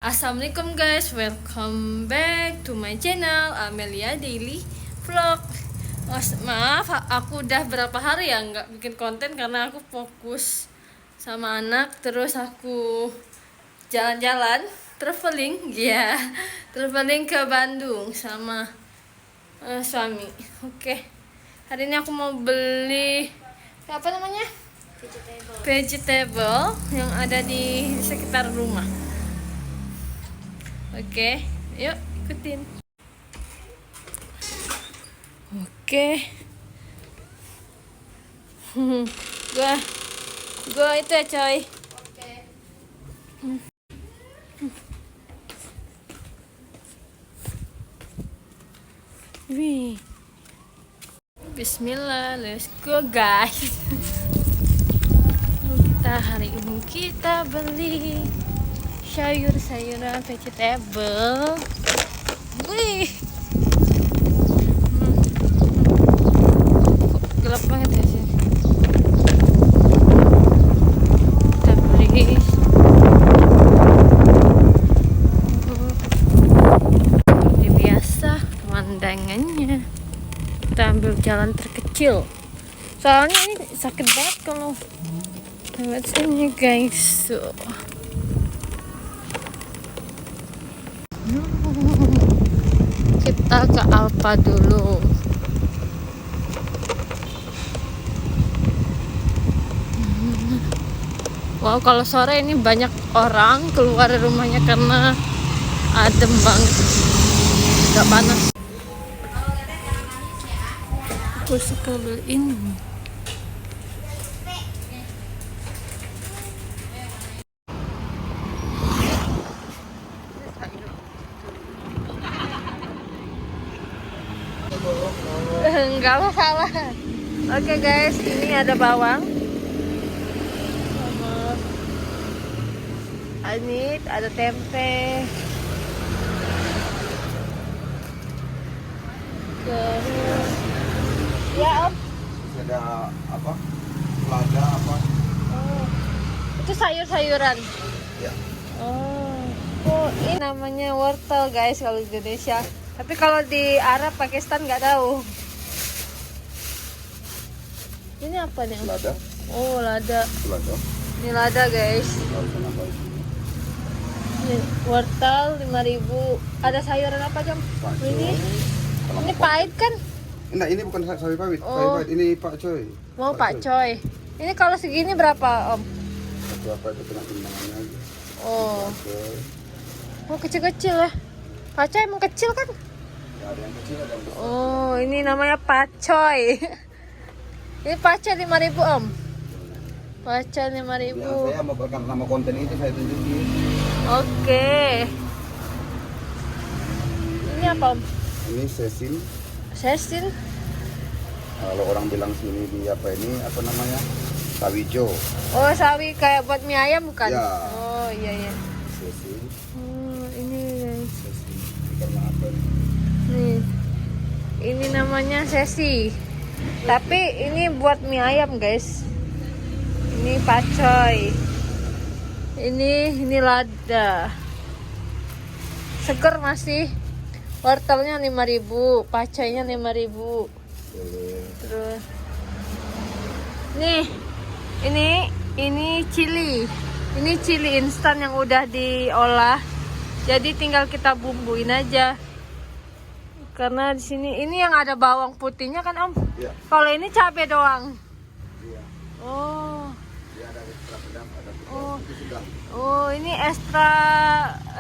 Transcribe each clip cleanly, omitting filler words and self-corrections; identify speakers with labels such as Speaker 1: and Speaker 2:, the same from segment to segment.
Speaker 1: Assalamualaikum guys, welcome back to my channel Amelia Daily Vlog. Maaf, aku udah berapa hari ya nggak bikin konten karena aku fokus sama anak. Terus aku jalan-jalan, traveling traveling ke Bandung sama suami. Oke, hari ini aku mau beli apa namanya? Vegetable yang ada di sekitar rumah. Oke, yuk ikutin. Oke. gua itu ya coy. Oke. Wih. Bismillah, let's go guys. Hari ini kita beli sayur-sayuran vegetable. Wih. Kok gelap banget ya sini. Kita beli. Seperti biasa pemandangannya. Kita ambil jalan terkecil. Soalnya ini sakit banget kalau lewat sini guys. Kita ke Alfa dulu. Wow, kalau sore ini banyak orang keluar dari rumahnya karena adem banget, gak panas. Aku suka beli ini. Enggak masalah. Oke guys, ini ada bawang. Ini ada tempe. Terus ya om.
Speaker 2: Ada apa? Lada apa?
Speaker 1: Oh, itu sayur-sayuran.
Speaker 2: Ya.
Speaker 1: Oh, ini namanya wortel guys kalau di Indonesia. Tapi kalau di Arab, Pakistan nggak tahu. Ini apa nih?
Speaker 2: Lada.
Speaker 1: Oh, lada.
Speaker 2: Lada.
Speaker 1: Ini lada guys. Ini wortel 5.000. Ada sayuran apa jam? Ini pahit kan?
Speaker 2: Enggak, ini bukan sawi pahit.
Speaker 1: Oh.
Speaker 2: Pahit. Ini Pak Coy.
Speaker 1: Mau Pak Coy. Ini kalau segini berapa om?
Speaker 2: Berapa itu kena timbangannya aja.
Speaker 1: Oh.
Speaker 2: Coy.
Speaker 1: Oh, kecil-kecil ya. Pak Coy emang kecil kan?
Speaker 2: Ya, ada yang kecil, ada yang besar.
Speaker 1: Oh, ini namanya Pak Coy. Ini Pak Coy 5.000 om. Pak Coy 5.000.
Speaker 2: Ya, saya mau bakar nama konten itu saya tunjukin.
Speaker 1: Oke. Ini apa om?
Speaker 2: Ini sesin.
Speaker 1: Sesin.
Speaker 2: Kalau orang bilang sini di apa ini apa namanya? Sawijo.
Speaker 1: Oh, sawi kayak buat mie ayam bukan?
Speaker 2: Ya.
Speaker 1: Oh, iya.
Speaker 2: Sesin.
Speaker 1: Oh, ini guys.
Speaker 2: Sesin. Ini karena apa ini?
Speaker 1: Nih. Ini namanya sesi. Tapi ini buat mie ayam, guys. Ini pacoy. Ini lada. Seger masih. Wortelnya 5.000, pacoynya 5.000. Terus nih, ini chili. Ini chili instan yang udah diolah. Jadi tinggal kita bumbuin aja. Karena di sini ini yang ada bawang putihnya kan om?
Speaker 2: Ya.
Speaker 1: Kalau ini cabai doang.
Speaker 2: Iya.
Speaker 1: Oh.
Speaker 2: Ya, ada ekstra pedang, ada
Speaker 1: Oh.
Speaker 2: itu sedang.
Speaker 1: Oh, ini extra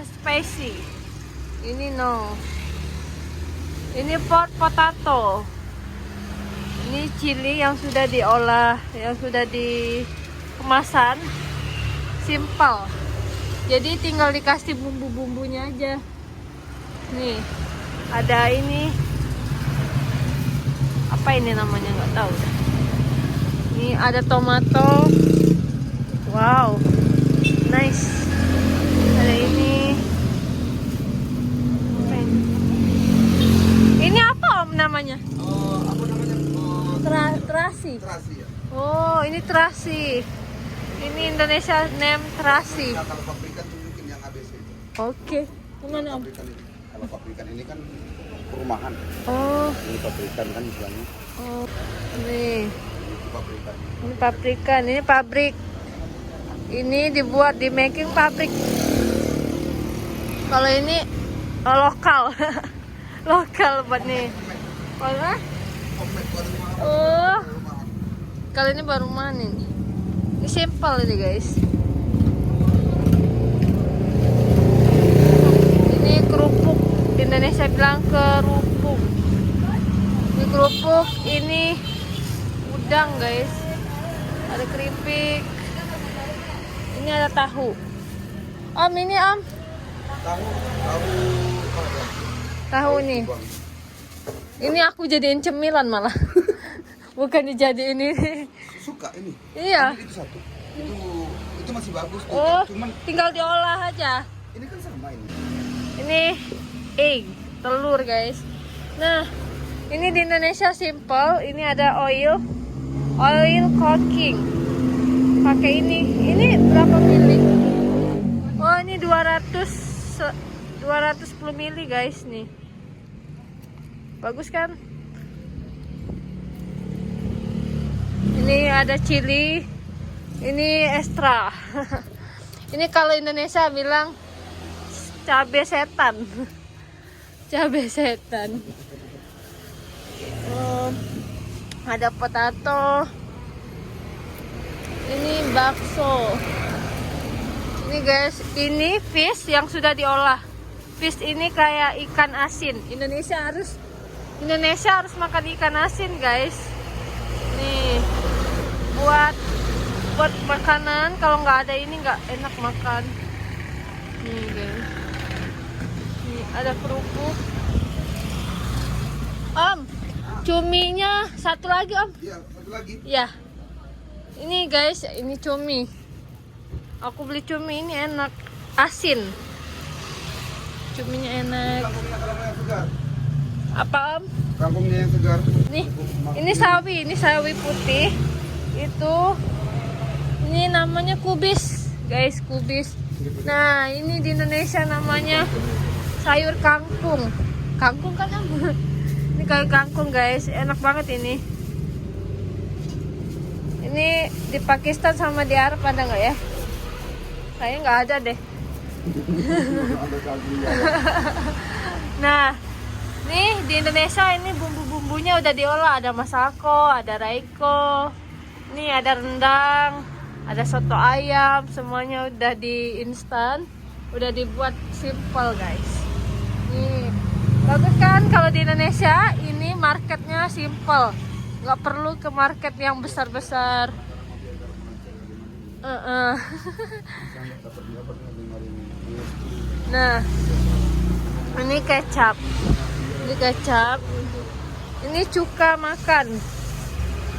Speaker 1: spicy. Ini no. Ini pot potato. Ini chili yang sudah diolah, yang sudah di kemasan. Simple. Jadi tinggal dikasih bumbu-bumbunya aja. Nih. Ada ini apa ini namanya nggak tahu. Ini ada tomato. Wow, nice. Ada ini. Ini apa om namanya?
Speaker 2: Apa namanya?
Speaker 1: Terasi.
Speaker 2: Terasi ya.
Speaker 1: Oh, ini terasi. Ini Indonesia name terasi.
Speaker 2: Nah, kalau pabrikan tunjukin yang ABC itu.
Speaker 1: Oke. Gimana Om?
Speaker 2: Pabrikan ini. Kalau pabrikan ini kan perumahan.
Speaker 1: Oh,
Speaker 2: Ini pabrikan kan istilahnya.
Speaker 1: oh. Nih.
Speaker 2: Ini pabrikan.
Speaker 1: Ini pabrikan, ini pabrik. Ini dibuat di making pabrik. Kalau ini lokal. Lokal buat nih. Mana? Oh. Kalau ini baru mana ini? Ini simple ini guys. Ini kerupuk. Indonesia bilang kerupuk. Ini kerupuk, ini udang guys. Ada keripik. Ini ada tahu. Om, ini Om. Tahu nih. Ini aku jadiin cemilan malah. Bukan dijadiin ini.
Speaker 2: Suka ini.
Speaker 1: Iya.
Speaker 2: Itu satu. Itu masih bagus.
Speaker 1: Oh,
Speaker 2: Cuman
Speaker 1: tinggal diolah aja.
Speaker 2: ini kan sama ini.
Speaker 1: Ini egg, telur guys. Nah, ini di Indonesia simple. Ini ada oil cooking. Pakai ini berapa mili? Oh, ini 210 mili guys nih. Bagus kan? Ini ada chili. Ini extra. Ini kalau Indonesia bilang cabe setan. Cabe setan. Ada potato. Ini bakso. Ini guys, ini fish yang sudah diolah. Fish ini kayak ikan asin. Indonesia harus makan ikan asin guys. Nih, buat makanan, kalau nggak ada ini nggak enak makan. Nih guys, nih ada kerupuk. Om, cuminya satu lagi Om.
Speaker 2: Iya, satu lagi.
Speaker 1: Ya, ini guys, ini cumi. Aku beli cumi ini enak, asin. Cuminya enak.
Speaker 2: Kangkungnya kalau yang segar.
Speaker 1: Apa Om?
Speaker 2: Kangkungnya yang segar.
Speaker 1: Nih, ini sawi putih. Ini namanya kubis, guys, kubis. Nah, ini di Indonesia namanya sayur kangkung. Kangkung kan Om? Ini kayak kangkung guys, enak banget ini. Ini di Pakistan sama di Arab ada nggak ya? Kayaknya nggak ada deh. Nah, nih di Indonesia ini bumbu-bumbunya udah diolah. Ada masako, ada raiko, nih ada rendang, ada soto ayam, semuanya udah di instan, udah dibuat simple guys. Nih, bagus kan kalau di Indonesia ini marketnya simple, nggak perlu ke market yang besar-besar. Nah, ini kecap. Ini cuka makan.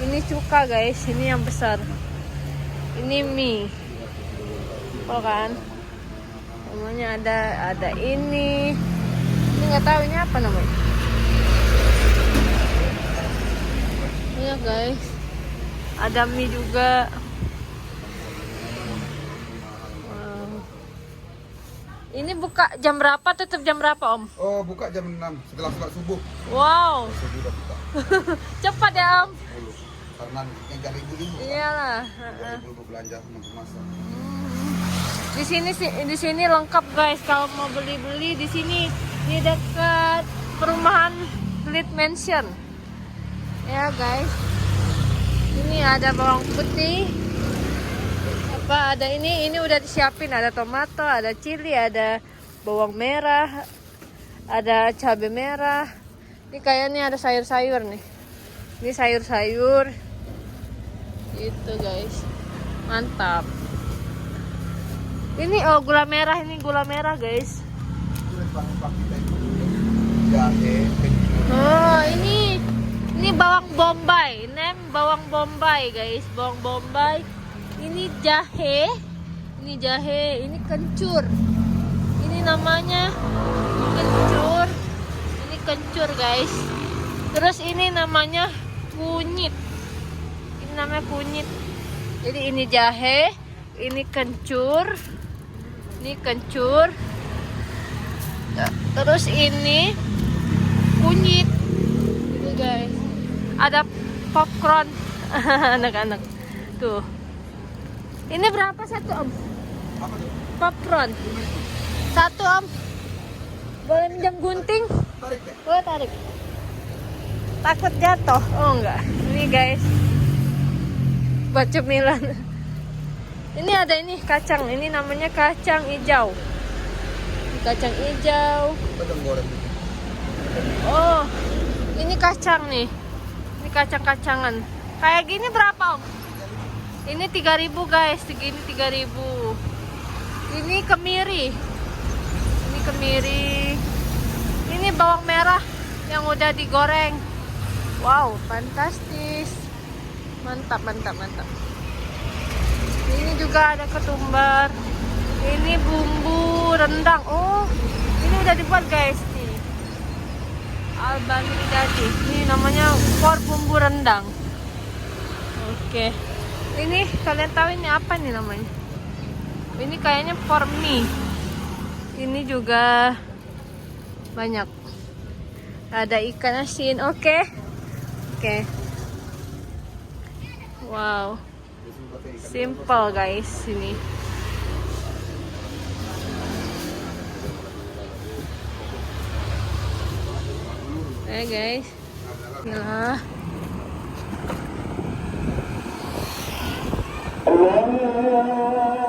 Speaker 1: Ini cuka guys, ini yang besar. Ini mie. Oh kan? Namanya ada ini. Ini nggak tahu ini apa namanya. Iya guys. Ada mie juga. Ini buka jam berapa, tutup jam berapa Om?
Speaker 2: Oh, buka jam 6 setelah sholat subuh.
Speaker 1: Wow.
Speaker 2: Subuh udah buka.
Speaker 1: Cepat ya Om.
Speaker 2: Karena yang 3.000
Speaker 1: Iyalah.
Speaker 2: 3.000 belanja masak.
Speaker 1: Di sini lengkap guys. Kalau mau beli di sini, di dekat perumahan Fleet Mansion. Ya guys. Ini ada bawang putih. Ada ini udah disiapin, ada tomato, ada chili, ada bawang merah, ada cabai merah. Ini kayaknya ada sayur-sayur nih. Ini sayur-sayur. Itu guys. Mantap. Ini gula merah, guys. Oh, ini bawang bombay. Bawang bombay guys, bawang bombay. Ini jahe, ini kencur. Ini namanya kencur. Ini kencur guys. Terus ini namanya kunyit. Ini namanya kunyit. Jadi ini jahe, ini kencur. Ini kencur. Terus ini kunyit. Ini guys. Ada popcorn anak-anak. Tuh. Ini berapa satu, Om? Popcorn. Satu, Om. Boleh minjam gunting? Boleh tarik. Takut jatuh. Oh enggak. Ini guys. Buat cemilan. Ini ada ini kacang. Ini namanya kacang hijau. Kacang hijau. Oh, ini kacang nih. Ini kacang-kacangan. Kayak gini berapa, Om? Ini 3.000 guys. Segini 3.000. Ini kemiri. Ini kemiri. Ini bawang merah yang udah digoreng. Wow, fantastis. Mantap, mantap, mantap. Ini juga ada ketumbar. Ini bumbu rendang. Oh, ini udah dibuat guys nih. Albani jadi. Ini namanya for bumbu rendang. Oke. Ini kalian tahu ini apa nih namanya? Ini kayaknya for mie. Ini juga banyak. Ada ikan asin. Oke. Oke. Wow. Simple guys ini. Oke guys. Bismillah.
Speaker 3: Allah